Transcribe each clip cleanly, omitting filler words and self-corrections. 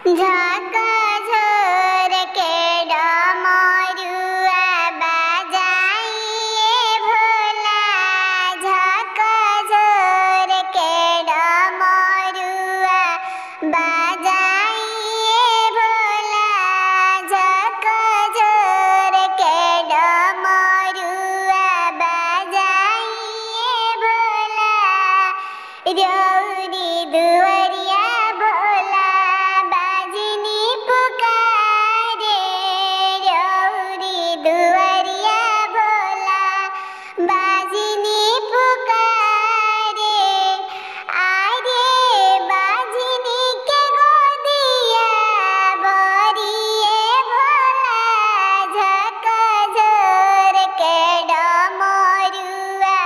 झाका झोर के डमरुआ बजाइए भोला, झाका झोर के डमरुआ बजाइए भोला, झाका झोर के डमरुआ बजाइए भोला। रौरी दुवरिया भोला बाजनी पुकारे, रौरी दुवरिया भोला बाजनी पुकारे। आरे बाजनी के गोदिया भरिए भोला, झाका झोर के डमरुआ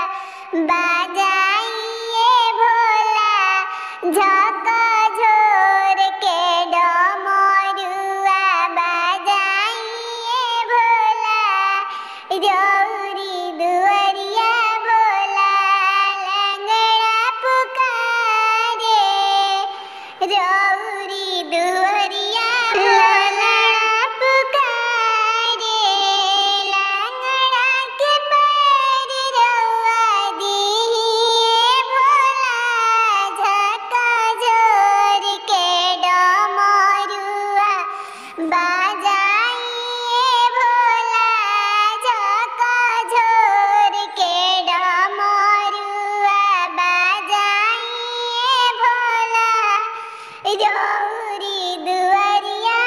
बजाइए भोला, झाका झोर के डमरुआ बजाइए भोला। रौरी दुवरिया भोला लंगड़ा पुकारे, रौरी दुवरिया भोला पुकारे। लंगड़ा के पैर रउआ दीहिए भोला, झाका झोर के डमरुआ बजाइए भोला, झाका झोर के डमरुआ बजाइए भोला। रौरी दुवरिया